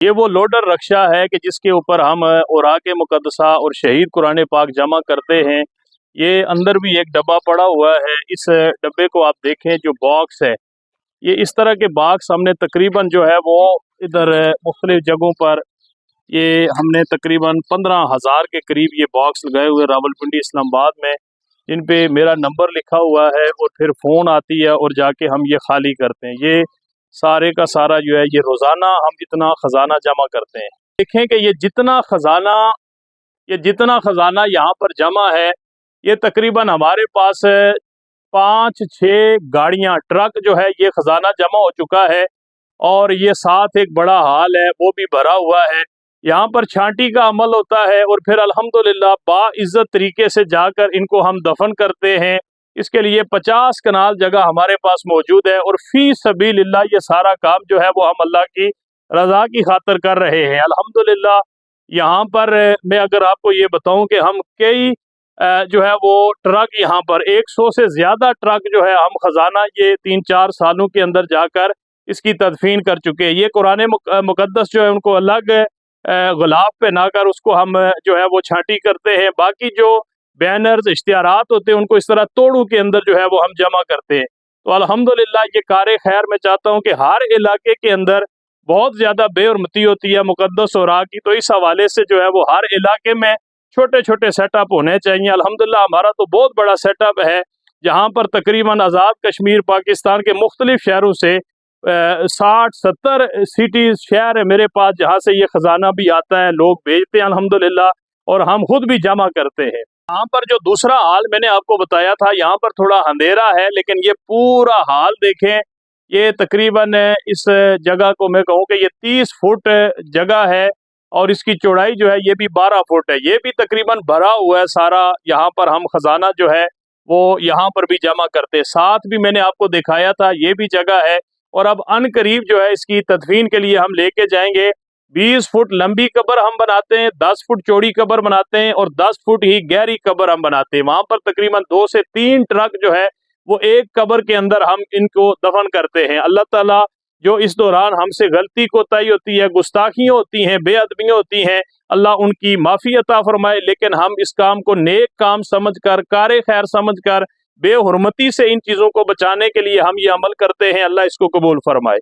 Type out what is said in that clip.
یہ وہ لوڈر رکشا ہے کہ جس کے اوپر ہم اوراق مقدسہ اور شہید قرآن پاک جمع کرتے ہیں۔ یہ اندر بھی ایک ڈبہ پڑا ہوا ہے، اس ڈبے کو آپ دیکھیں جو باکس ہے، یہ اس طرح کے باکس ہم نے تقریباً جو ہے وہ ادھر مختلف جگہوں پر یہ ہم نے تقریباً 15,000 کے قریب یہ باکس لگائے ہوئے راولپنڈی اسلام آباد میں، جن پہ میرا نمبر لکھا ہوا ہے اور پھر فون آتی ہے اور جا کے ہم یہ خالی کرتے ہیں۔ یہ سارے کا سارا جو ہے یہ روزانہ ہم اتنا خزانہ جمع کرتے ہیں۔ دیکھیں کہ یہ جتنا خزانہ یہاں پر جمع ہے، یہ تقریباً ہمارے پاس 5-6 گاڑیاں ٹرک جو ہے یہ خزانہ جمع ہو چکا ہے، اور یہ ساتھ ایک بڑا ہال ہے وہ بھی بھرا ہوا ہے۔ یہاں پر چھانٹی کا عمل ہوتا ہے اور پھر الحمدللہ باعزت طریقے سے جا کر ان کو ہم دفن کرتے ہیں۔ اس کے لیے 50 کنال جگہ ہمارے پاس موجود ہے، اور فی سبیل اللہ یہ سارا کام جو ہے وہ ہم اللہ کی رضا کی خاطر کر رہے ہیں۔ الحمدللہ یہاں پر میں اگر آپ کو یہ بتاؤں کہ ہم کئی جو ہے وہ ٹرک یہاں پر 100 سے زیادہ ٹرک جو ہے ہم خزانہ یہ 3-4 سالوں کے اندر جا کر اس کی تدفین کر چکے ہیں۔ یہ قرآن مقدس جو ہے ان کو الگ غلاف پہ نہ کر اس کو ہم جو ہے وہ چھانٹی کرتے ہیں، باقی جو بینرز اشتہارات ہوتے ہیں ان کو اس طرح توڑوں کے اندر جو ہے وہ ہم جمع کرتے ہیں۔ تو الحمدللہ یہ کار خیر میں چاہتا ہوں کہ ہر علاقے کے اندر بہت زیادہ بے حرمتی ہوتی ہے مقدس اوراق کی، تو اس حوالے سے جو ہے وہ ہر علاقے میں چھوٹے چھوٹے سیٹ اپ ہونے چاہیے۔ الحمدللہ ہمارا تو بہت بڑا سیٹ اپ ہے، جہاں پر تقریباً آزاد کشمیر پاکستان کے مختلف شہروں سے 60-70 سٹیز شہر ہے میرے پاس، جہاں سے یہ خزانہ بھی آتا ہے، لوگ بھیجتے ہیں الحمدللہ، اور ہم خود بھی جمع کرتے ہیں۔ یہاں پر جو دوسرا حال میں نے آپ کو بتایا تھا، یہاں پر تھوڑا اندھیرا ہے، لیکن یہ پورا حال دیکھیں، یہ تقریباً اس جگہ کو میں کہوں کہ یہ 30 فٹ جگہ ہے، اور اس کی چوڑائی جو ہے یہ بھی 12 فٹ ہے، یہ بھی تقریباً بھرا ہوا ہے سارا۔ یہاں پر ہم خزانہ جو ہے وہ یہاں پر بھی جمع کرتے ہیں، ساتھ بھی میں نے آپ کو دکھایا تھا یہ بھی جگہ ہے، اور اب ان قریب جو ہے اس کی تدفین کے لیے ہم لے کے جائیں گے۔ 20 فٹ لمبی قبر ہم بناتے ہیں، 10 فٹ چوڑی قبر بناتے ہیں، اور 10 فٹ ہی گہری قبر ہم بناتے ہیں۔ وہاں پر تقریباً 2 سے 3 ٹرک جو ہے وہ ایک قبر کے اندر ہم ان کو دفن کرتے ہیں۔ اللہ تعالیٰ جو اس دوران ہم سے غلطی کوتاہی ہوتی ہے، گستاخیاں ہوتی ہیں، بے ادبیاں ہوتی ہیں، اللہ ان کی معافی عطا فرمائے، لیکن ہم اس کام کو نیک کام سمجھ کر، کار خیر سمجھ کر، بے حرمتی سے ان چیزوں کو بچانے کے لیے ہم یہ عمل کرتے ہیں۔ اللہ اس کو قبول فرمائے۔